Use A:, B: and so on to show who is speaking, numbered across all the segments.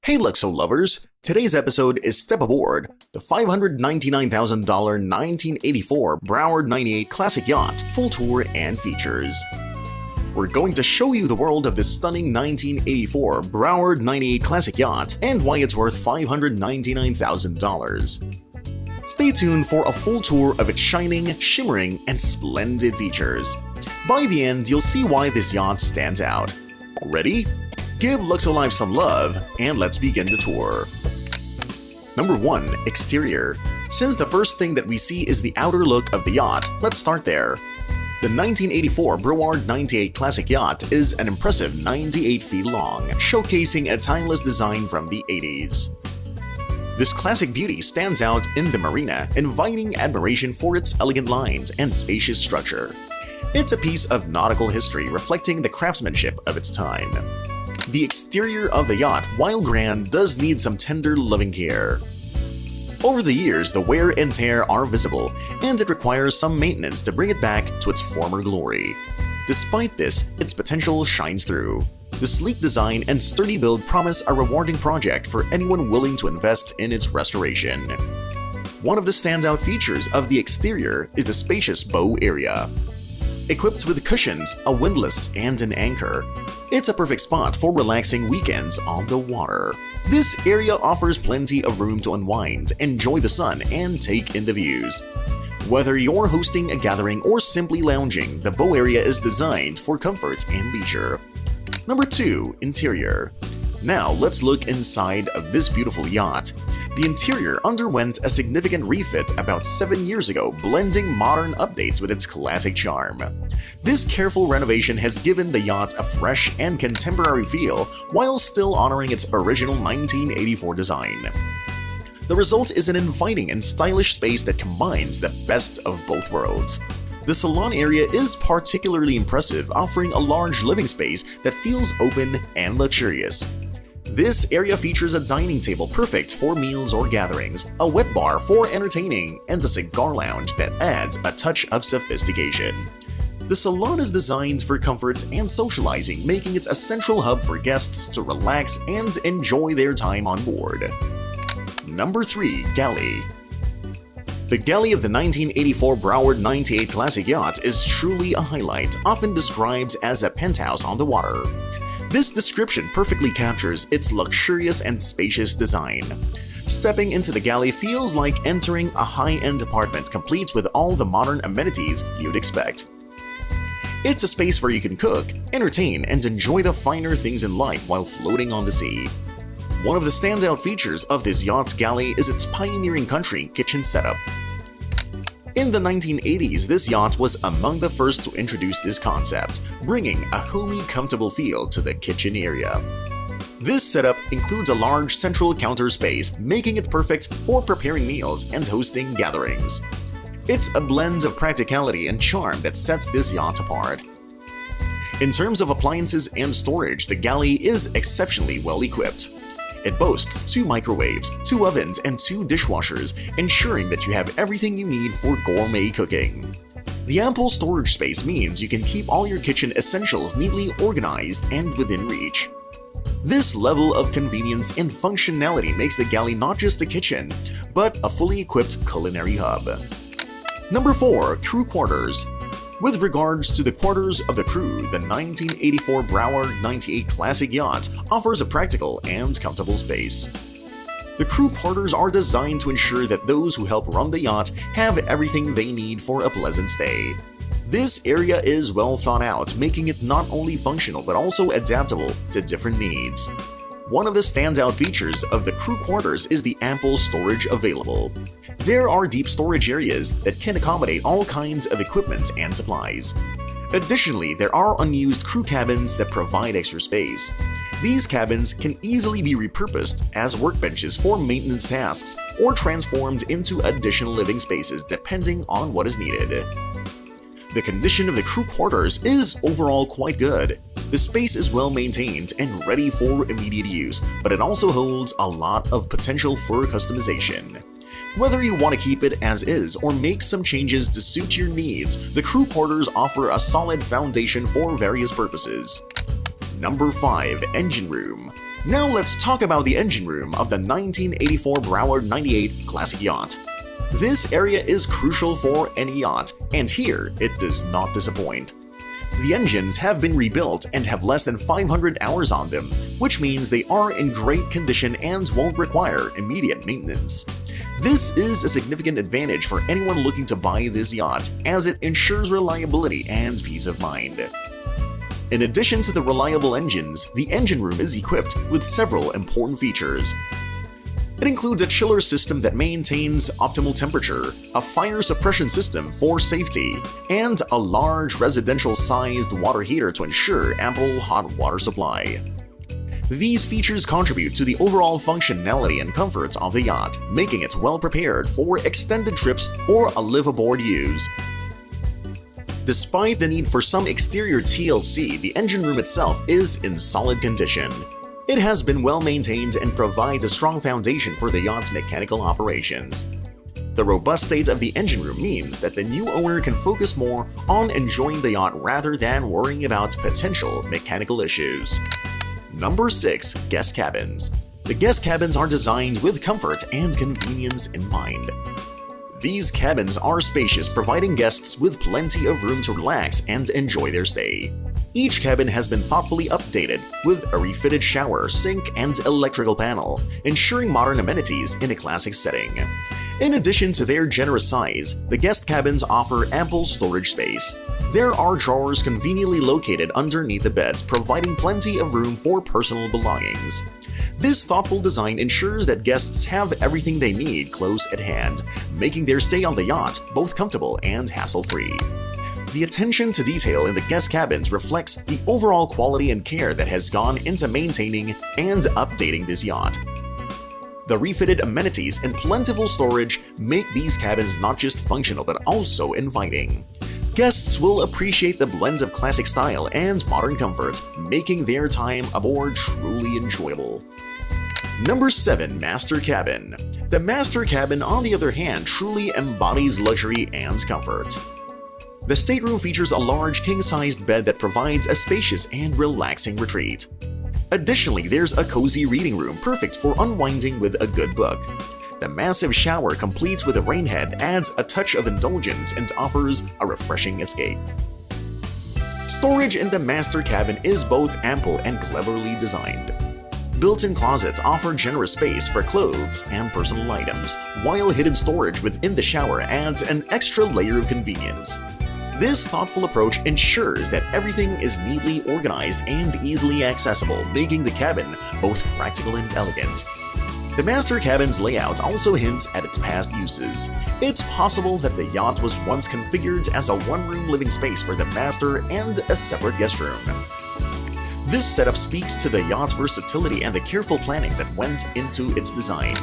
A: Hey Luxo lovers! Today's episode is Step Aboard, the $599,000 1984 Broward 98 Classic Yacht, full tour and features. We're going to show you the world of this stunning 1984 Broward 98 Classic Yacht and why it's worth $599,000. Stay tuned for a full tour of its shining, shimmering, and splendid features. By the end, you'll see why this yacht stands out. Ready? Give Luxo-Life some love, and let's begin the tour. Number 1. Exterior. Since the first thing that we see is the outer look of the yacht, let's start there. The 1984 Broward 98 Classic Yacht is an impressive 98 feet long, showcasing a timeless design from the 80s. This classic beauty stands out in the marina, inviting admiration for its elegant lines and spacious structure. It's a piece of nautical history reflecting the craftsmanship of its time. The exterior of the yacht, while grand, does need some tender loving care. Over the years, the wear and tear are visible, and it requires some maintenance to bring it back to its former glory. Despite this, its potential shines through. The sleek design and sturdy build promise a rewarding project for anyone willing to invest in its restoration. One of the standout features of the exterior is the spacious bow area. Equipped with cushions, a windlass, and an anchor, it's a perfect spot for relaxing weekends on the water. This area offers plenty of room to unwind, enjoy the sun, and take in the views. Whether you're hosting a gathering or simply lounging, the bow area is designed for comfort and leisure. Number 2. Interior. Now let's look inside of this beautiful yacht. The interior underwent a significant refit about 7 years ago, blending modern updates with its classic charm. This careful renovation has given the yacht a fresh and contemporary feel while still honoring its original 1984 design. The result is an inviting and stylish space that combines the best of both worlds. The salon area is particularly impressive, offering a large living space that feels open and luxurious. This area features a dining table perfect for meals or gatherings, a wet bar for entertaining, and a cigar lounge that adds a touch of sophistication. The salon is designed for comfort and socializing, making it a central hub for guests to relax and enjoy their time on board. Number 3. Galley. The galley of the 1984 Broward 98 Classic Yacht is truly a highlight, often described as a penthouse on the water. This description perfectly captures its luxurious and spacious design. Stepping into the galley feels like entering a high-end apartment complete with all the modern amenities you'd expect. It's a space where you can cook, entertain, and enjoy the finer things in life while floating on the sea. One of the standout features of this yacht's galley is its pioneering country kitchen setup. In the 1980s, this yacht was among the first to introduce this concept, bringing a homey, comfortable feel to the kitchen area. This setup includes a large central counter space, making it perfect for preparing meals and hosting gatherings. It's a blend of practicality and charm that sets this yacht apart. In terms of appliances and storage, the galley is exceptionally well equipped. It boasts 2 microwaves, 2 ovens, and 2 dishwashers, ensuring that you have everything you need for gourmet cooking. The ample storage space means you can keep all your kitchen essentials neatly organized and within reach. This level of convenience and functionality makes the galley not just a kitchen, but a fully equipped culinary hub. Number 4. Crew quarters. With regards to the quarters of the crew, the 1984 Broward 98 Classic Yacht offers a practical and comfortable space. The crew quarters are designed to ensure that those who help run the yacht have everything they need for a pleasant stay. This area is well thought out, making it not only functional but also adaptable to different needs. One of the standout features of the crew quarters is the ample storage available. There are deep storage areas that can accommodate all kinds of equipment and supplies. Additionally, there are unused crew cabins that provide extra space. These cabins can easily be repurposed as workbenches for maintenance tasks or transformed into additional living spaces depending on what is needed. The condition of the crew quarters is overall quite good. The space is well maintained and ready for immediate use, but it also holds a lot of potential for customization. Whether you want to keep it as is or make some changes to suit your needs, the crew quarters offer a solid foundation for various purposes. Number 5. Engine room. Now let's talk about the engine room of the 1984 Broward 98 Classic Yacht. This area is crucial for any yacht, and here it does not disappoint. The engines have been rebuilt and have less than 500 hours on them, which means they are in great condition and won't require immediate maintenance. This is a significant advantage for anyone looking to buy this yacht, as it ensures reliability and peace of mind. In addition to the reliable engines, the engine room is equipped with several important features. It includes a chiller system that maintains optimal temperature, a fire suppression system for safety, and a large residential-sized water heater to ensure ample hot water supply. These features contribute to the overall functionality and comfort of the yacht, making it well prepared for extended trips or a live-aboard use. Despite the need for some exterior TLC, the engine room itself is in solid condition. It has been well maintained and provides a strong foundation for the yacht's mechanical operations. The robust state of the engine room means that the new owner can focus more on enjoying the yacht rather than worrying about potential mechanical issues. Number 6. Guest Cabins. The guest cabins are designed with comfort and convenience in mind. These cabins are spacious, providing guests with plenty of room to relax and enjoy their stay. Each cabin has been thoughtfully updated with a refitted shower, sink, and electrical panel, ensuring modern amenities in a classic setting. In addition to their generous size, the guest cabins offer ample storage space. There are drawers conveniently located underneath the beds, providing plenty of room for personal belongings. This thoughtful design ensures that guests have everything they need close at hand, making their stay on the yacht both comfortable and hassle-free. The attention to detail in the guest cabins reflects the overall quality and care that has gone into maintaining and updating this yacht. The refitted amenities and plentiful storage make these cabins not just functional but also inviting. Guests will appreciate the blend of classic style and modern comfort, making their time aboard truly enjoyable. Number 7. Master Cabin. The Master Cabin, on the other hand, truly embodies luxury and comfort. The stateroom features a large king-sized bed that provides a spacious and relaxing retreat. Additionally, there's a cozy reading room perfect for unwinding with a good book. The massive shower, complete with a rainhead, adds a touch of indulgence and offers a refreshing escape. Storage in the master cabin is both ample and cleverly designed. Built-in closets offer generous space for clothes and personal items, while hidden storage within the shower adds an extra layer of convenience. This thoughtful approach ensures that everything is neatly organized and easily accessible, making the cabin both practical and elegant. The master cabin's layout also hints at its past uses. It's possible that the yacht was once configured as a one-room living space for the master and a separate guest room. This setup speaks to the yacht's versatility and the careful planning that went into its design.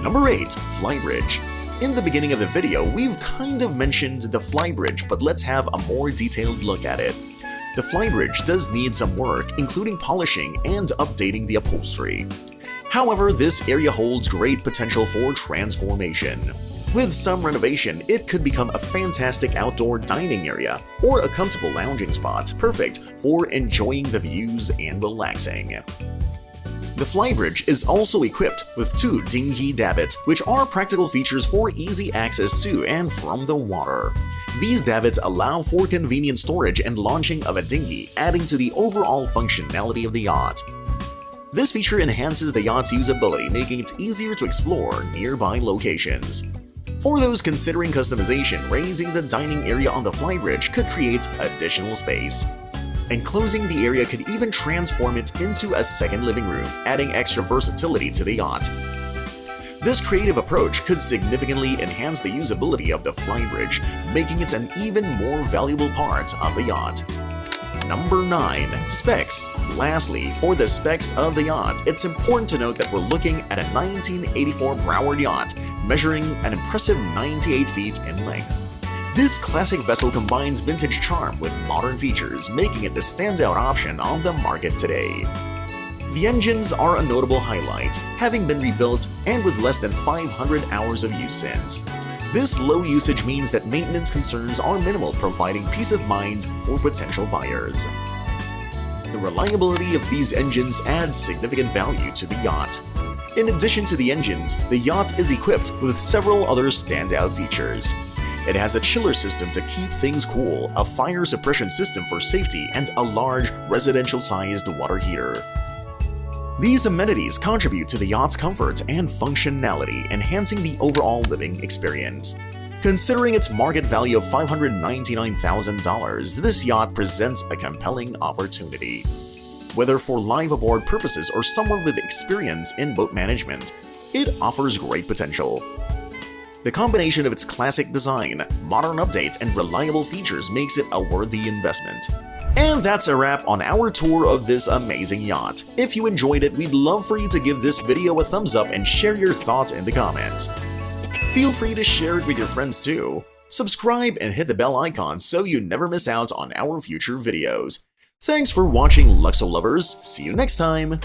A: Number 8. Flybridge. In the beginning of the video, we've kind of mentioned the flybridge, but let's have a more detailed look at it. The flybridge does need some work, including polishing and updating the upholstery. However, this area holds great potential for transformation. With some renovation, it could become a fantastic outdoor dining area or a comfortable lounging spot, perfect for enjoying the views and relaxing. The flybridge is also equipped with 2 dinghy davits, which are practical features for easy access to and from the water. These davits allow for convenient storage and launching of a dinghy, adding to the overall functionality of the yacht. This feature enhances the yacht's usability, making it easier to explore nearby locations. For those considering customization, raising the dining area on the flybridge could create additional space. Enclosing the area could even transform it into a second living room, adding extra versatility to the yacht. This creative approach could significantly enhance the usability of the flybridge, making it an even more valuable part of the yacht. Number 9. Specs. Lastly, for the specs of the yacht, it's important to note that we're looking at a 1984 Broward yacht, measuring an impressive 98 feet in length. This classic vessel combines vintage charm with modern features, making it the standout option on the market today. The engines are a notable highlight, having been rebuilt and with less than 500 hours of use since. This low usage means that maintenance concerns are minimal, providing peace of mind for potential buyers. The The reliability of these engines adds significant value to the yacht. In addition to the engines, the yacht is equipped with several other standout features. It has a chiller system to keep things cool, a fire suppression system for safety, and a large, residential-sized water heater. These amenities contribute to the yacht's comfort and functionality, enhancing the overall living experience. Considering its market value of $599,000, this yacht presents a compelling opportunity. Whether for live aboard purposes or someone with experience in boat management, it offers great potential. The combination of its classic design, modern updates, and reliable features makes it a worthy investment. And that's a wrap on our tour of this amazing yacht. If you enjoyed it, we'd love for you to give this video a thumbs up and share your thoughts in the comments. Feel free to share it with your friends too. Subscribe and hit the bell icon so you never miss out on our future videos. Thanks for watching, Luxo lovers. See you next time!